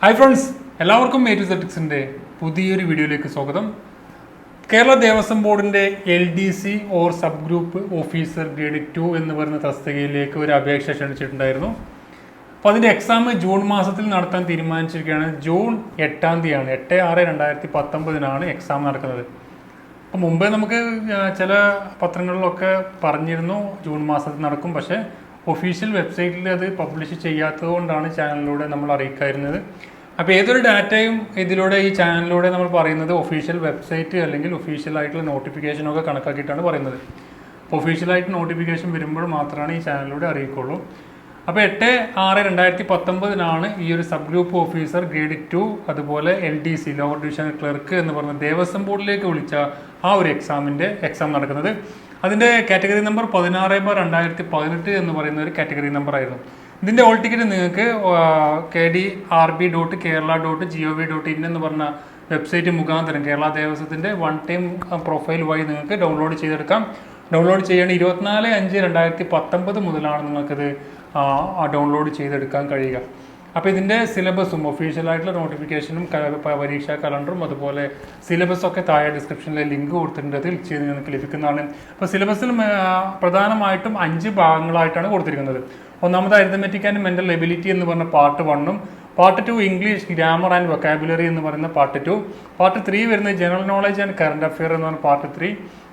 Hi friends, എല്ലാവർക്കും A to സെറ്റിക്സിൻ്റെ പുതിയൊരു വീഡിയോയിലേക്ക് സ്വാഗതം. കേരള ദേവസ്വം ബോർഡിൻ്റെ LDC or sub group officer grade 2 എന്ന് പറയുന്ന തസ്തികയിലേക്ക് ഒരു അപേക്ഷ ക്ഷണിച്ചിട്ടുണ്ടായിരുന്നു. അപ്പോൾ അതിൻ്റെ എക്സാം ജൂൺ മാസത്തിൽ നടത്താൻ തീരുമാനിച്ചിരിക്കുകയാണ്. ജൂൺ 8-ാം തീയതിയാണ്, 8/6/2019 എക്സാം നടക്കുന്നത്. അപ്പോൾ മുമ്പേ നമുക്ക് ചില പത്രങ്ങളിലൊക്കെ പറഞ്ഞിരുന്നു ജൂൺ മാസത്തിൽ നടക്കും. പക്ഷേ ഒഫീഷ്യൽ വെബ്സൈറ്റിൽ അത് പബ്ലിഷ് ചെയ്യാത്തത് കൊണ്ടാണ് ചാനലിലൂടെ നമ്മൾ അറിയിക്കായിരുന്നത്. അപ്പോൾ ഏതൊരു ഡാറ്റയും ഇതിലൂടെ ഈ ചാനലിലൂടെ നമ്മൾ പറയുന്നത് ഒഫീഷ്യൽ വെബ്സൈറ്റ് അല്ലെങ്കിൽ ഒഫീഷ്യലായിട്ടുള്ള നോട്ടിഫിക്കേഷനൊക്കെ കണക്കാക്കിയിട്ടാണ് പറയുന്നത്. അപ്പോൾ ഒഫീഷ്യലായിട്ട് നോട്ടിഫിക്കേഷൻ വരുമ്പോൾ മാത്രമാണ് ഈ ചാനലിലൂടെ അറിയിക്കുള്ളൂ. അപ്പോൾ 8/6/2019 ഈ ഒരു സബ് ഗ്രൂപ്പ് ഓഫീസർ ഗ്രേഡ് 2 അതുപോലെ LDC ലോവർ ഡിവിഷൻ ക്ലർക്ക് എന്ന് പറഞ്ഞ ദേവസ്വം ബോർഡിലേക്ക് വിളിച്ച ആ ഒരു എക്സാം നടക്കുന്നത്. അതിൻ്റെ കാറ്റഗറി നമ്പർ 16/2018 എന്ന് പറയുന്ന ഒരു കാറ്റഗറി നമ്പർ ആയിരുന്നു. ഇതിൻ്റെ ഓൾ ടിക്കറ്റ് നിങ്ങൾക്ക് kd.rb.kerala.gov.in എന്ന് പറഞ്ഞ വെബ്സൈറ്റ് മുഖാന്തരം കേരള ദേവസ്വത്തിൻ്റെ വൺ ടൈം പ്രൊഫൈൽ വഴി നിങ്ങൾക്ക് ഡൗൺലോഡ് ചെയ്തെടുക്കാം. ഡൗൺലോഡ് ചെയ്യേണ്ട 24/5/2019 മുതലാണ് നിങ്ങൾക്കത് ഡൗൺലോഡ് ചെയ്തെടുക്കാൻ കഴിയുക. അപ്പോൾ ഇതിൻ്റെ സിലബസും ഒഫീഷ്യലായിട്ടുള്ള നോട്ടിഫിക്കേഷനും പരീക്ഷാ കലണ്ടറും അതുപോലെ സിലബസൊക്കെ താഴെ ഡിസ്ക്രിപ്ഷനിലെ ലിങ്ക് കൊടുത്തിട്ടുണ്ട്. അതിൽ ചെയ്ത് നിങ്ങൾക്ക് ലഭിക്കുന്നതാണ്. അപ്പോൾ സിലബസിൽ പ്രധാനമായിട്ടും 5 ഭാഗങ്ങളായിട്ടാണ് കൊടുത്തിരിക്കുന്നത്. ഒന്നാമത് അരിത്തമെറ്റിക് ആൻഡ് മെൻ്റൽ എബിലിറ്റി എന്ന് പറഞ്ഞ പാർട്ട് 1ഉം, part 2 English grammar and vocabulary എന്ന് പറയുന്ന പാർട്ട് 2, പാർട്ട് 3 വരുന്നത് general knowledge and current affair എന്ന് പറഞ്ഞ പാർട്ട് 3,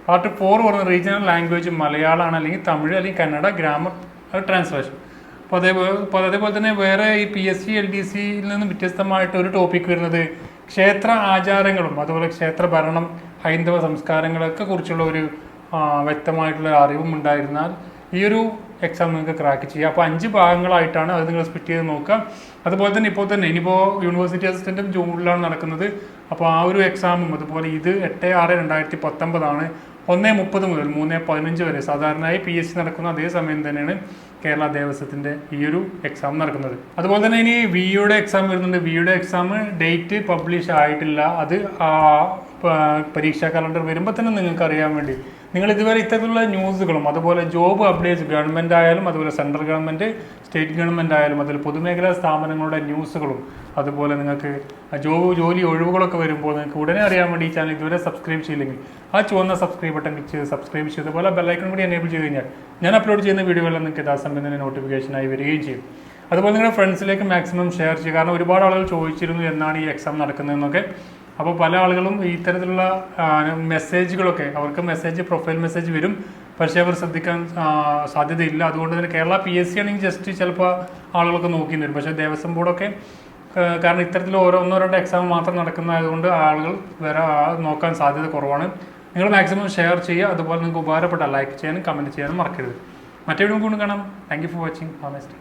പാർട്ട് 4 പറയുന്നത് റീജിയണൽ ലാംഗ്വേജ് മലയാളമാണ് അല്ലെങ്കിൽ തമിഴ് അല്ലെങ്കിൽ കന്നഡ ഗ്രാമർ ട്രാൻസ്ലേഷൻ. അപ്പോൾ അതേപോലെ തന്നെ വേറെ ഈ PSC LDCയിൽ നിന്നും വ്യത്യസ്തമായിട്ട് ഒരു ടോപ്പിക് വരുന്നത് ക്ഷേത്ര ആചാരങ്ങളും അതുപോലെ ക്ഷേത്ര ഭരണം ഹൈന്ദവ സംസ്കാരങ്ങളൊക്കെ കുറിച്ചുള്ള ഒരു വ്യക്തമായിട്ടുള്ള അറിവും ഉണ്ടായിരുന്നാൽ ഈ ഒരു എക്സാം നിങ്ങൾക്ക് ക്രാക്ക് ചെയ്യാം. അപ്പോൾ 5 ഭാഗങ്ങളായിട്ടാണ് അത് നിങ്ങൾ സ്പ്ലിറ്റ് ചെയ്ത് നോക്കുക. അതുപോലെ തന്നെ ഇനിയിപ്പോൾ യൂണിവേഴ്സിറ്റി അസിസ്റ്റൻറ്റും ജൂണിലാണ് നടക്കുന്നത്. അപ്പോൾ ആ ഒരു എക്സാമും അതുപോലെ ഇത് 8/6/2019 1:30 മുതൽ 3:15 വരെ സാധാരണയായി PSC നടക്കുന്ന അതേ സമയം തന്നെയാണ് കേരള ദേവസ്വത്തിൻ്റെ ഈ ഒരു എക്സാം നടക്കുന്നത്. അതുപോലെ തന്നെ ഇനി വിയുടെ എക്സാം വരുന്നുണ്ട്. വിയുടെ എക്സാം ഡേറ്റ് പബ്ലിഷ് ആയിട്ടില്ല. അത് പരീക്ഷാ കലണ്ടർ വരുമ്പോൾ തന്നെ നിങ്ങൾക്ക് അറിയാൻ വേണ്ടി നിങ്ങൾ ഇതുവരെ ഇത്തരത്തിലുള്ള ന്യൂസുകളും അതുപോലെ ജോബ് അപ്ഡേറ്റ്സ് ഗവൺമെൻറ് ആയാലും അതുപോലെ സെൻട്രൽ ഗവൺമെൻറ് സ്റ്റേറ്റ് ഗവൺമെൻറ് ആയാലും അതുപോലെ പൊതുമേഖലാ സ്ഥാപനങ്ങളുടെ ന്യൂസുകളും അതുപോലെ നിങ്ങൾക്ക് ജോലി ഒഴിവുകളൊക്കെ വരുമ്പോൾ നിങ്ങൾക്ക് ഉടനെ അറിയാൻ വേണ്ടി ഈ ചാനൽ ഇതുവരെ സബ്സ്ക്രൈബ് ചെയ്യില്ലെങ്കിൽ ആ ചുവന്ന സബ്സ്ക്രൈബ് ബട്ടൺ ക്ലിക്ക് ചെയ്ത് സബ്സ്ക്രൈബ് ചെയ്ത് അതുപോലെ ബെല്ലൈക്കൺ കൂടി എനേബിൾ ചെയ്ത് കഴിഞ്ഞാൽ ഞാൻ അപ്ലോഡ് ചെയ്യുന്ന വീഡിയോകളെല്ലാം നിങ്ങൾക്ക് യഥാസമയം തന്നെ നോട്ടിഫിക്കേഷനായി വരികയും ചെയ്യും. അതുപോലെ നിങ്ങളുടെ ഫ്രണ്ട്സിലേക്ക് മാക്സിമം ഷെയർ ചെയ്യുക. കാരണം ഒരുപാട് ആളുകൾ ചോദിച്ചിരുന്നു എന്നാണ് ഈ എക്സാം നടക്കുന്നതെന്നൊക്കെ. അപ്പോൾ പല ആളുകളും ഇത്തരത്തിലുള്ള മെസ്സേജുകളൊക്കെ അവർക്ക് പ്രൊഫൈൽ മെസ്സേജ് വരും, പക്ഷേ അവർ ശ്രദ്ധിക്കാൻ സാധ്യതയില്ല. അതുകൊണ്ട് തന്നെ കേരള PSC ആണെങ്കിൽ ജസ്റ്റ് ചിലപ്പോൾ ആളുകളൊക്കെ നോക്കി വരും. പക്ഷേ ദേവസ്വം ബോർഡൊക്കെ കാരണം ഇത്തരത്തിൽ ഒന്നോ രണ്ടോ എക്സാം മാത്രം നടക്കുന്നതായതുകൊണ്ട് ആളുകൾ വേറെ നോക്കാൻ സാധ്യത കുറവാണ്. നിങ്ങൾ മാക്സിമം ഷെയർ ചെയ്യുക. അതുപോലെ നിങ്ങൾക്ക് ഉപകാരപ്പെട്ട ലൈക്ക് ചെയ്യാനും കമൻറ്റ് ചെയ്യാനും മറക്കരുത്. മറ്റേ വീഡിയോ കൊണ്ട് കാണാം. Thank you for watching. Have A nice day.